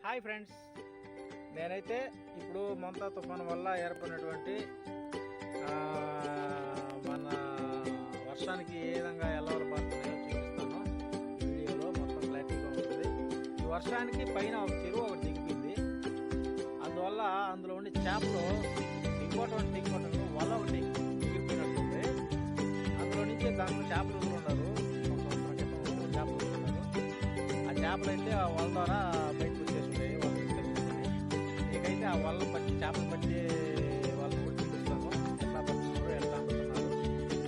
Hi friends, నేనైతే ఇప్పుడు మొంతా తుఫాను వల్ల ఏర్పడినటువంటి మన వర్షానికి ఏ విధంగా ఎలా పడుతున్నాయో చూపిస్తాను. వీడియోలో మొత్తం క్లారిటీగా ఉంటుంది. ఈ వర్షానికి పైన ఒక చెరువు ఒకటి దిగిపోయింది. అందువల్ల అందులో ఉండే చేపలు దిగిపోవటం వల్ల ఒకటి దిగిపోయినట్టుంది. అందులో నుంచి దాంట్లో చేపలు ఉన్నారు, చేపలు ఉన్నారు. ఆ చేపలు అయితే ఆ వల ద్వారా బయటకు వచ్చేస్తున్నాయి. వాళ్ళు తీసుకొని నీకైతే ఆ వల్ల పట్టి చేపలు పట్టి వాళ్ళు కూడా చూపిస్తాను. ఎట్లా పడుతున్నారు, ఎట్లా అమ్ముతున్నారు,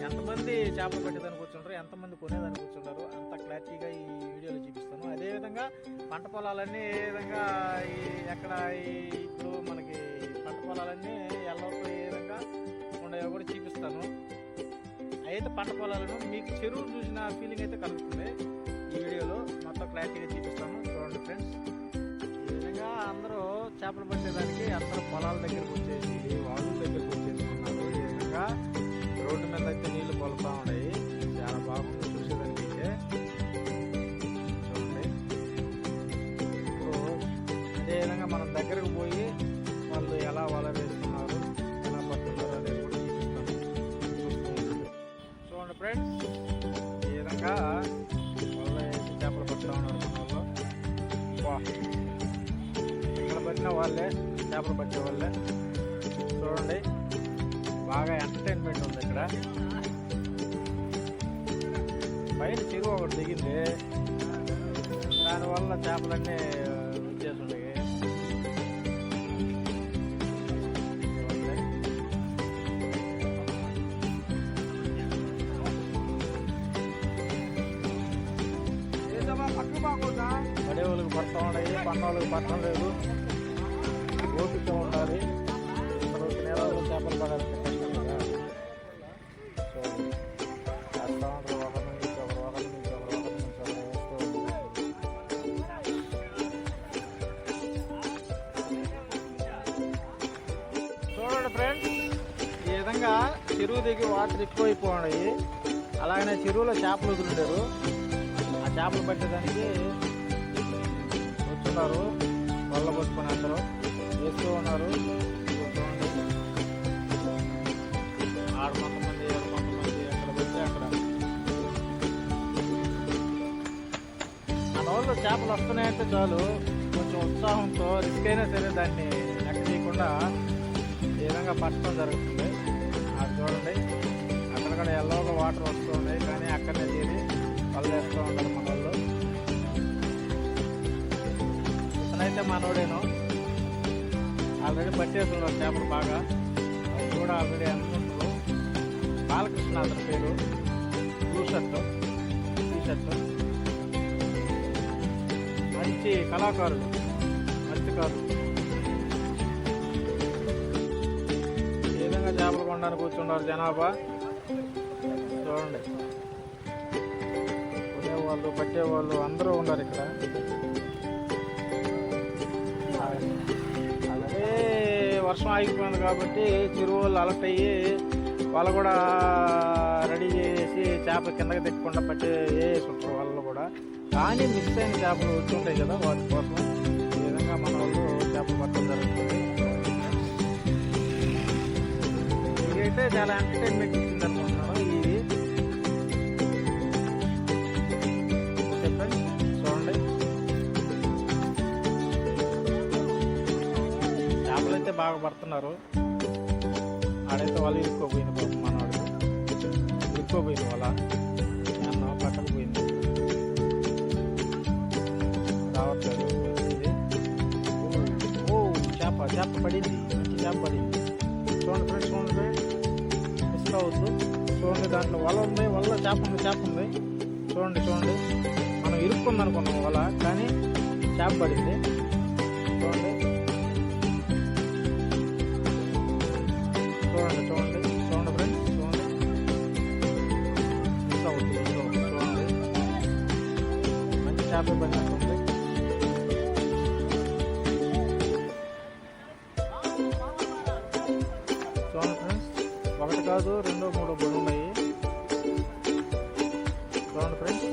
ఎంతమంది చేపలు పట్టేదానికి కూర్చుంటారు, ఎంతమంది కొనేదానికి కూర్చుంటారు, అంత క్లారిటీగా ఈ వీడియోలో చూపిస్తాను. అదేవిధంగా పంట పొలాలన్నీ ఏ విధంగా ఎక్కడ ఇప్పుడు మనకి పంట పొలాలన్నీ ఎల్లతో ఏ విధంగా ఉన్నాయో కూడా చూపిస్తాను. అయితే పంట పొలాలను మీకు చెరువు చూసిన ఫీలింగ్ అయితే కలుగుతుంది. ఈ వీడియోలో మొత్తం క్లారిటీగా చూపిస్తాను, చూడండి ఫ్రెండ్స్. ఈ విధంగా అందరూ చేపలు పట్టేదానికి అందరూ పొలాల దగ్గరకు వచ్చేసి వాగుల దగ్గరకు వచ్చేసుకున్నారు. ఈ విధంగా రోడ్డు మీద అయితే నీళ్లు పొలుతూ ఉన్నాయి. చాలా బాగుంది చూసేదానికి అయితే. చూడండి, ఇప్పుడు అదేవిధంగా మనం దగ్గరకు పోయి వాళ్ళు ఎలా వల వేస్తున్నారు, ఎలా పడుతున్నారు అనేది కూడా చూపిస్తాను. చూడండి ఫ్రెండ్స్, ఈ విధంగా చేపలు పడుతూ ఉన్నారు. ఇక్కడ పట్టిన వాళ్ళే చేపలు పట్టే వాళ్ళే. చూడండి, బాగా ఎంటర్టైన్మెంట్ ఉంది ఇక్కడ. పైన చెరువు ఒకటి దిగింది, దానివల్ల చేపలన్నీ వచ్చేసి ఉన్నాయి. పడే వాళ్ళకి పడతా ఉన్నాయి, పన్న వాళ్ళకి పట్టడం లేదు. ఓపిక ఉండాలి. ఇప్పుడు నేలలో చేపలు పడాలంటే కష్టం కదా. సో చేస్తూ ఉంటారు, ఒకరి నుంచి ఒకరు వేస్తూ చూడండి ఫ్రెండ్స్, ఈ విధంగా చెరువు దిగి వాటర్ ఎక్కువైపోయి అలాగనే చెరువులో చేపలు వదిలిండారు. ఆ చేపలు పట్టేదానికి వచ్చున్నారు. వల్ల పట్టుకుని అందరూ వేస్తూ ఉన్నారు. ఆడ కొంతమంది అక్కడ పెట్టి అక్కడ మన వాళ్ళు చేపలు వస్తున్నాయంటే చాలు కొంచెం ఉత్సాహంతో రిస్క్ అయినా సరే దాన్ని లెక్క చేయకుండా ఈ విధంగా పట్టడం జరుగుతుంది. అది చూడండి, అక్కడక్కడ ఎల్లవో వాటర్ వస్తూ ఉన్నాయి, కానీ అక్కడనే తీరి వాళ్ళు వేస్తూ ఉంటారు మన వాళ్ళు. ఇతనైతే మనోడేను, ఆల్రెడీ పట్టేస్తున్నారు చేపలు బాగా. అవి కూడా ఆల్రెడీ అనుకుంటారు. బాలకృష్ణ అతని పేరు, టీ షర్ట్ మంచి కళాకారుడు, మత్స్యకారుడు. ఈ విధంగా చేపలు కొనడానికి కూర్చున్నారు జనాభా. చూడండి, కొనేవాళ్ళు పట్టేవాళ్ళు అందరూ ఉన్నారు ఇక్కడ. అలాగే వర్షం ఆగిపోయింది కాబట్టి చెరువు వాళ్ళు అలర్ట్ అయ్యి వాళ్ళు కూడా రెడీ చేసి చేప కిందకి తెక్కకుండా పట్టే వేసుకుంటారు వాళ్ళు కూడా. కానీ మిస్ అయిన చేపలు వచ్చి ఉంటాయి కదా, వాటి కోసం ఈ విధంగా మన వాళ్ళు చేపలు పట్టడం జరుగుతుంది. ఇదైతే చాలా ఎంటర్టైన్మెంట్ ఇచ్చింది అనుకుంటున్నాను. ఇది చూడండి, చేపలు అయితే బాగా పడుతున్నారు. ఆడైతే వాళ్ళు ఇరుక్కోపోయింది పాపం, మనవాడు ఇరుక్కోపోయింది వాళ్ళ అన్న పట్టకపోయింది, రావట్లేదు. ఓ చేప పడింది, మంచి చేప పడింది. చూడండి ఫ్రెండ్స్, చూడండి, మిస్ కావద్దు. చూడండి, దాంట్లో వల ఉంది, వల్ల చేప ఉంది. చూడండి, మనం ఇరుక్కుంది అనుకున్నాం వల, కానీ చేప పడింది. చూడండి ఫ్రెండ్స్, చూడండి, మిస్ అవుతుంది. చూడండి, మంచి చేప పడినట్టుంది. చూడండి ఫ్రెండ్స్, ఒకటి కాదు 2, 3 బొడ్లు ఉన్నాయి. చూడండి ఫ్రెండ్స్,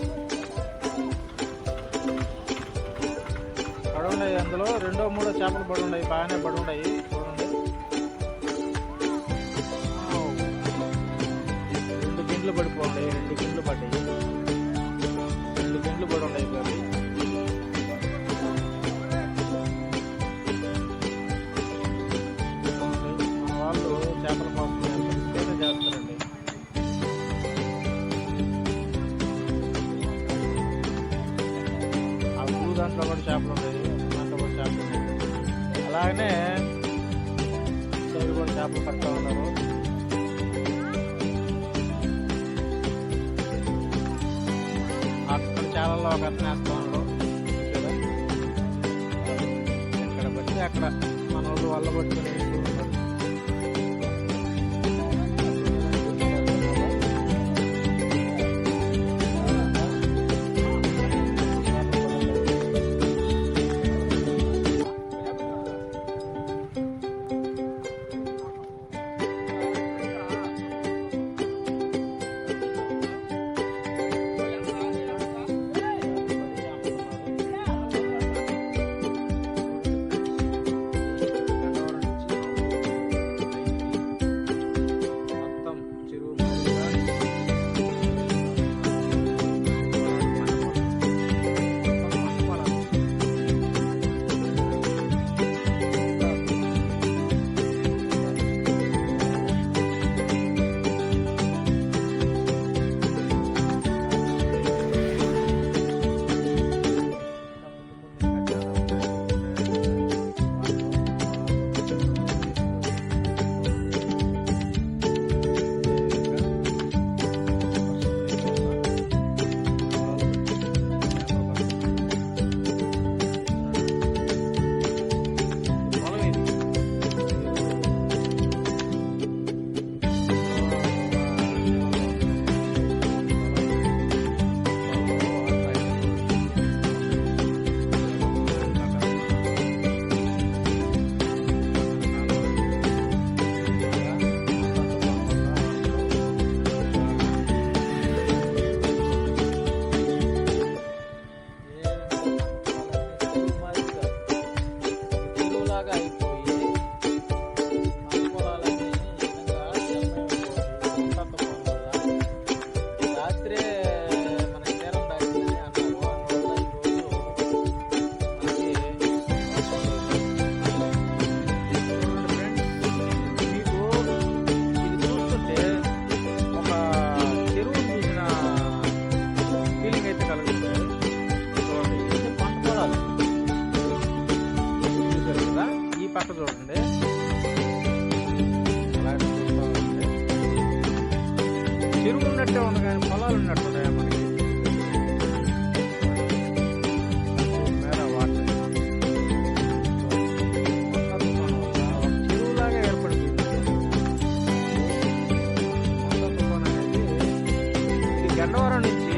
అక్కడ ఉన్నాయి అందులో రెండో మూడో చేపలు పడి ఉన్నాయి, బాగానే పడి ఉన్నాయి. చూడండి, 2 గిండ్లు పడిపోయి, 2 గిండ్లు పడ్డాయి, 2 గిండ్లు పడి ఉన్నాయి. అవి మన వాళ్ళు చేపల కోసం చేస్తారండి. ఆ బ్లూ దాంట్లో కూడా చేపలు ఉన్నాయి, దాంట్లో కూడా చేపలు ఉన్నాయి. అలాగనే సైడ్ కూడా చేపలు పడతా ఉన్నారు. అక్కడ చాలలో ఒక అతను వేస్తా ఉన్నారు. ఎక్కడ పడితే అక్కడ మన వాళ్ళు వల్ల పట్టుకుని వేస్తూ ఉన్నారు. పక్క చూడండి, అలాగే చూస్తూ ఉంటే చెరువు ఉన్నట్టే ఉంది కానీ పొలాలు ఉన్నట్టు ఉన్నాయా మనకి. చెరువులాగా ఏర్పడిపోయింది. తుఫాన్ అనేది ఇది గన్నవరం నుంచి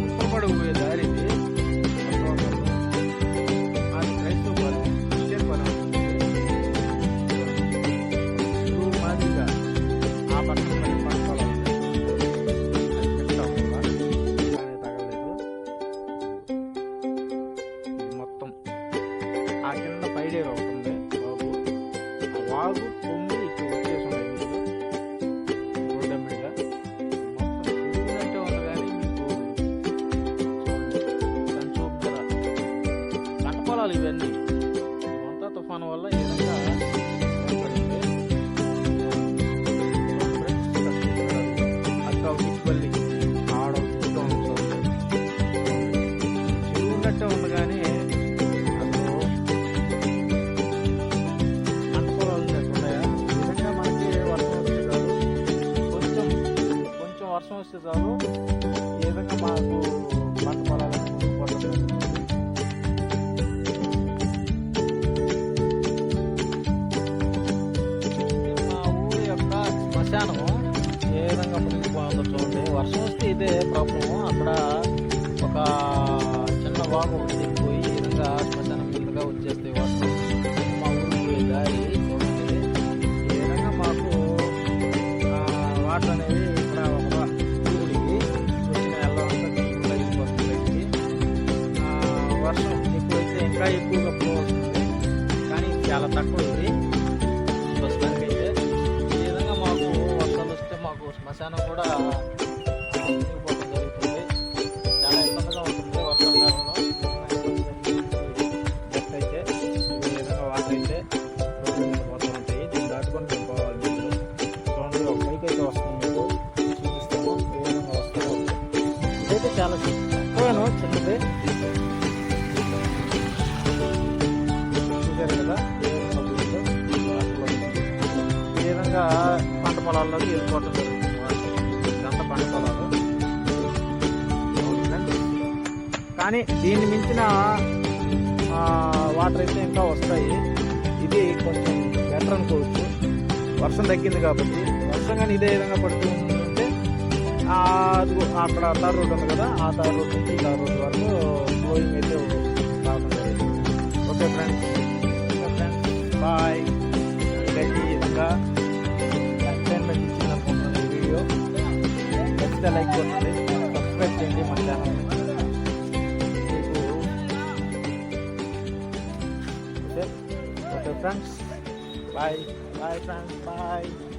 ఉప్పరపడుగు పోయే దారి. ఇది ఆ కింద పైడేరు ఒకటి ఉంది వాగు, ఆ వాగు పొంగి ఇటు వచ్చేసి ఉన్నాయి నీళ్ళు రోడ్డు మీద. మొత్తం తిరిగినట్టే ఉంది కానీ మీకు చూడండి చూపుతారా పంట పొలాలు ఇవన్నీ మొంతా తుఫాను వల్ల ఈ విధంగా ఏర్పడింది. అక్కడ ఒక ఇటుపల్లి ఆడ చూస్తూ ఉంటుంది, చెరువు ఉన్నట్టే ఉంది కానీ వర్షం వస్తే చాలు ఈ విధంగా మాకు పంట పొలాలను పడుతుంది. మా ఊరి యొక్క శ్మశానం ఏ విధంగా మునిగిపోతుందో చూడండి. వర్షం వస్తే ఇదే ప్రాబ్లం. అక్కడ ఒక చిన్న వాగు ఒకటి దిగిపోయి ఈ విధంగా శ్మశానం కిందగా వచ్చేస్తే వర్షం మా ఊరికి దారి చూడండి. ఈ విధంగా మాకు వాటర్ అనేవి వర్షం ఎక్కువైతే ఇంకా ఎక్కువగా చాలా తక్కువ ఇది ప్రస్తుతానికి అయితే. ఈ విధంగా మాకు వర్షాలు వస్తే మాకు శ్మశానం కూడా మునిగిపోవడం జరుగుతుంది. చాలా ఇబ్బందిగా ఉంటుంది వర్షాకాలంలో. జస్ట్ అయితే ఈ విధంగా వాటర్ అయితే రోడ్డు మీద పోతూ ఉంటాయి. దీన్ని దాటుకొని మేము పోవాలి. నీళ్ళు చూడండి, ఒక బైక్ అయితే వస్తుంది, మీకు చూపిస్తాము ఏ విధంగా వస్తుందో. ఇదైతే చాలా తక్కువను చిన్నది, చూశారు కదా ఏ విధంగా పోయిందో. ఈ విధంగా పంట పొలాల్లోకి వెళ్ళిపోవటం జరుగుతుంది వాటర్. ఇదంతా పంట పొలాలు. కానీ దీన్ని మించిన వాటర్ అయితే ఇంకా వస్తాయి. ఇది కొంచెం బెటర్ అనుకోవచ్చు, వర్షం తగ్గింది కాబట్టి. వర్షం కానీ ఇదే విధంగా పడుతూ ఉంటే అక్కడ తార్ రోడ్ ఉంది కదా, ఆ తార్ రోడ్ నుంచి ఈ తార్ రోడ్ వరకు ఫ్లోయింగ్ అయితే రావడం జరిగింది. Okay friends, bye. ఇదైతే ఈ విధంగా ఎంటర్టైన్మెంట్ ఇచ్చింది అనుకుంటున్నాను ఈ వీడియో. ఖచ్చితంగా లైక్ కొట్టండి, సబ్స్క్రైబ్ చేయండి మన channel. Okay friends, bye. Bye friends, bye.